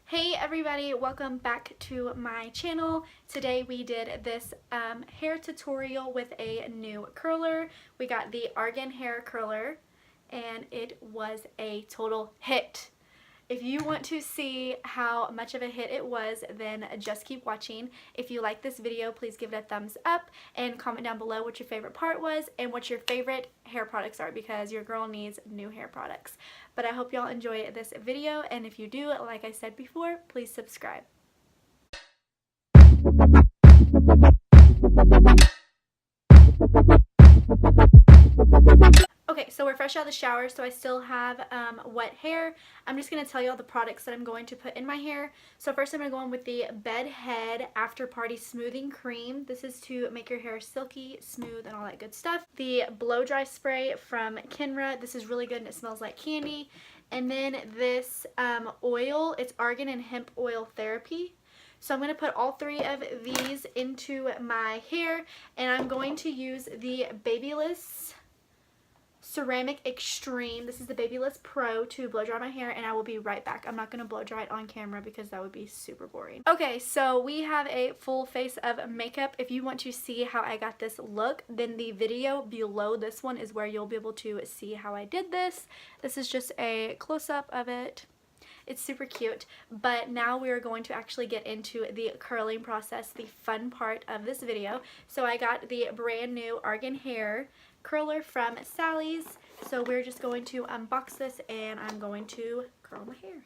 Hey everybody, welcome back to my channel. Today we did this hair tutorial with a new curler. We got the Argan hair curler and it was a total hit. If you want to see how much of a hit it was, then just keep watching. If you like this video, please give it a thumbs up and comment down below what your favorite part was and what your favorite hair products are, because your girl needs new hair products. But I hope y'all enjoy this video, and if you do, like I said before, please subscribe. Okay, so we're fresh out of the shower, so I still have wet hair. I'm just going to tell you all the products that I'm going to put in my hair. So first I'm going to go in with the Bed Head After Party Smoothing Cream. This is to make your hair silky, smooth, and all that good stuff. The Blow Dry Spray from Kenra. This is really good and it smells like candy. And then this oil, it's Argan and Hemp Oil Therapy. So I'm going to put all three of these into my hair, and I'm going to use the BabyLiss Ceramic Xtreme. This is the BabyLiss Pro to blow dry my hair, and I will be right back. I'm not going to blow dry it on camera because that would be super boring. Okay, so we have a full face of makeup. If you want to see how I got this look, then the video below this one is where you'll be able to see how I did this. This is just a close-up of it. It's super cute, but now we are going to actually get into the curling process, the fun part of this video. So I got the brand new Argan hair curler from Sally's. So we're just going to unbox this and I'm going to curl my hair.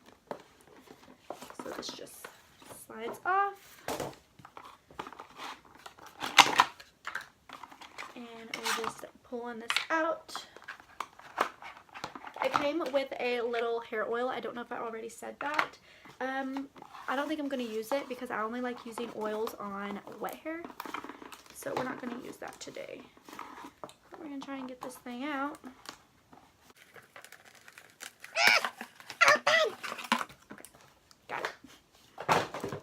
So this just slides off. And we're just pulling this out. It came with a little hair oil. I don't know if I already said that. I don't think I'm going to use it because I only like using oils on wet hair. So we're not going to use that today. We're going to try and get this thing out. Okay, got it.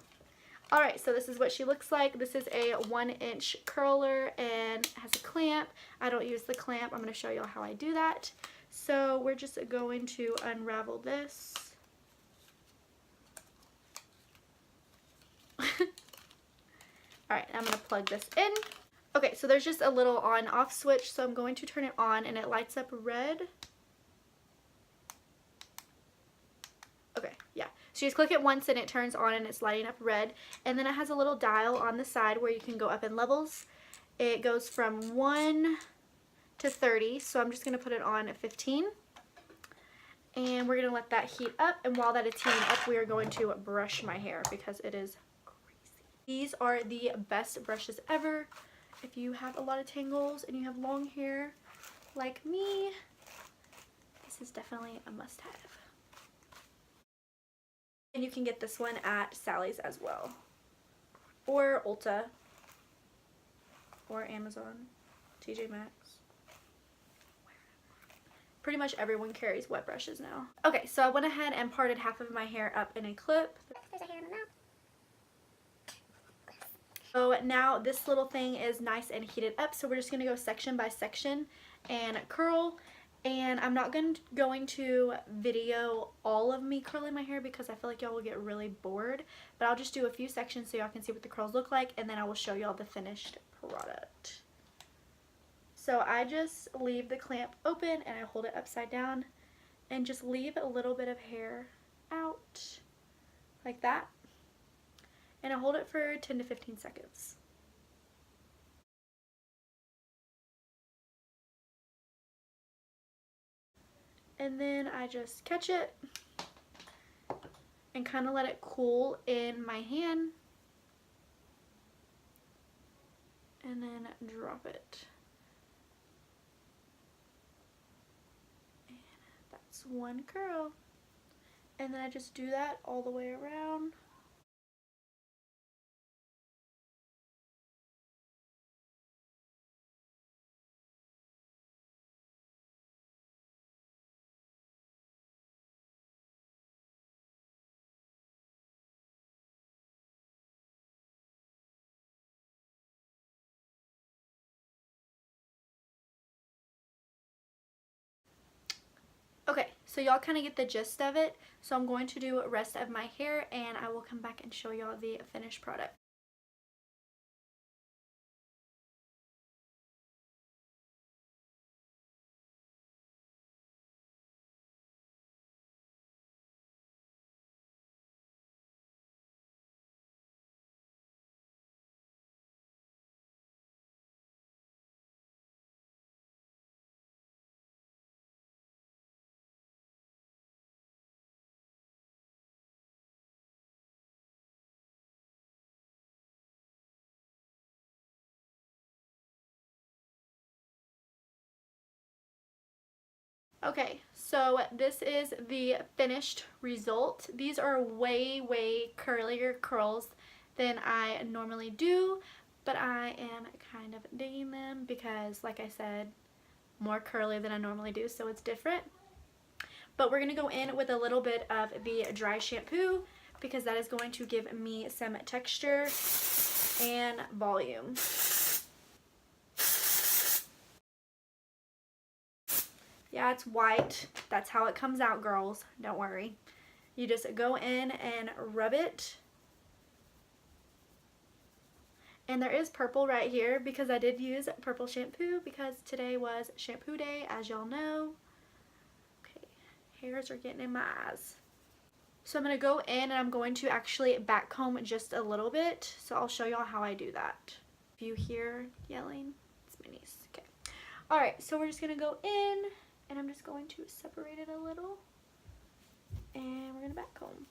Alright, so this is what she looks like. This is a 1-inch curler and has a clamp. I don't use the clamp. I'm going to show you how I do that. So we're just going to unravel this. Alright, I'm going to plug this in. Okay, so there's just a little on-off switch, so I'm going to turn it on and it lights up red. Okay, yeah. So you just click it once and it turns on and it's lighting up red. And then it has a little dial on the side where you can go up in levels. It goes from 1 to 30, so I'm just going to put it on at 15. And we're going to let that heat up, and while that is heating up, we are going to brush my hair because it is crazy. These are the best brushes ever. If you have a lot of tangles and you have long hair like me, this is definitely a must-have. And you can get this one at Sally's as well, or Ulta, or Amazon, TJ Maxx. Pretty much everyone carries wet brushes now. Okay, so I went ahead and parted half of my hair up in a clip. There's a hair in my mouth. So now this little thing is nice and heated up, so we're just going to go section by section and curl. And I'm not going to video all of me curling my hair because I feel like y'all will get really bored. But I'll just do a few sections so y'all can see what the curls look like, and then I will show y'all the finished product. So I just leave the clamp open and I hold it upside down and just leave a little bit of hair out like that. And I hold it for 10 to 15 seconds. And then I just catch it and kind of let it cool in my hand. And then drop it. One curl, and then I just do that all the way around. Okay, So y'all kind of get the gist of it. So I'm going to do the rest of my hair and I will come back and show y'all the finished product. Okay, so this is the finished result. These are way curlier curls than I normally do, but I am kind of digging them because, like I said, more curly than I normally do, so it's different. But we're going to go in with a little bit of the dry shampoo because that is going to give me some texture and volume. Yeah, it's white. That's how it comes out, girls. Don't worry. You just go in and rub it. And there is purple right here because I did use purple shampoo because today was shampoo day, as y'all know. Okay, hairs are getting in my eyes. So I'm going to go in and I'm going to actually back comb just a little bit. So I'll show y'all how I do that. If you hear yelling, it's my niece. Okay. Alright, so we're just going to go in. And I'm just going to separate it a little. And we're going to back comb.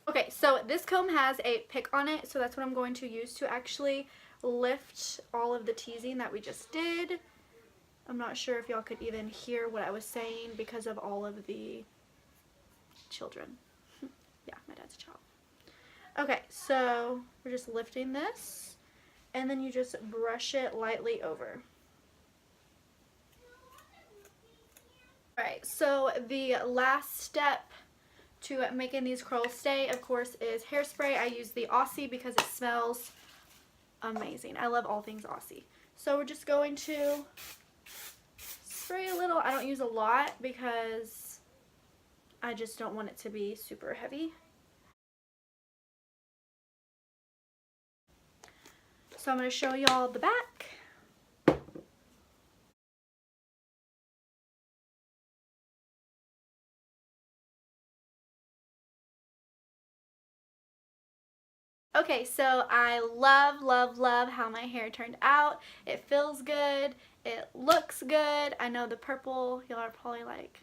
Okay, so this comb has a pick on it, so that's what I'm going to use to actually lift all of the teasing that we just did. I'm not sure if y'all could even hear what I was saying because of all of the children. Yeah, my dad's a child. Okay, so we're just lifting this, and then you just brush it lightly over. Alright, so the last step to making these curls stay, of course, is hairspray. I use the Aussie because it smells amazing. I love all things Aussie. So we're just going to spray a little. I don't use a lot because I just don't want it to be super heavy. So I'm going to show y'all the back. Okay, so I love how my hair turned out. It feels good. It looks good. I know the purple, y'all are probably like,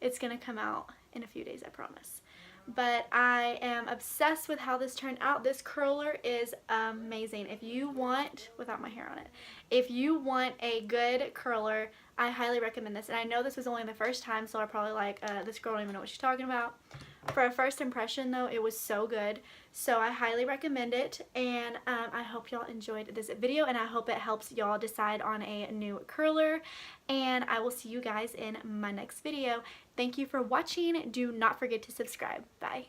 it's going to come out in a few days, I promise. But I am obsessed with how this turned out. This curler is amazing. If you want, without my hair on it, if you want a good curler, I highly recommend this. And I know this was only the first time, so I'm probably like, this girl don't even know what she's talking about. For a first impression, though, it was so good. So I highly recommend it, and I hope y'all enjoyed this video, and I hope it helps y'all decide on a new curler, and I will see you guys in my next video. Thank you for watching. Do not forget to subscribe. Bye.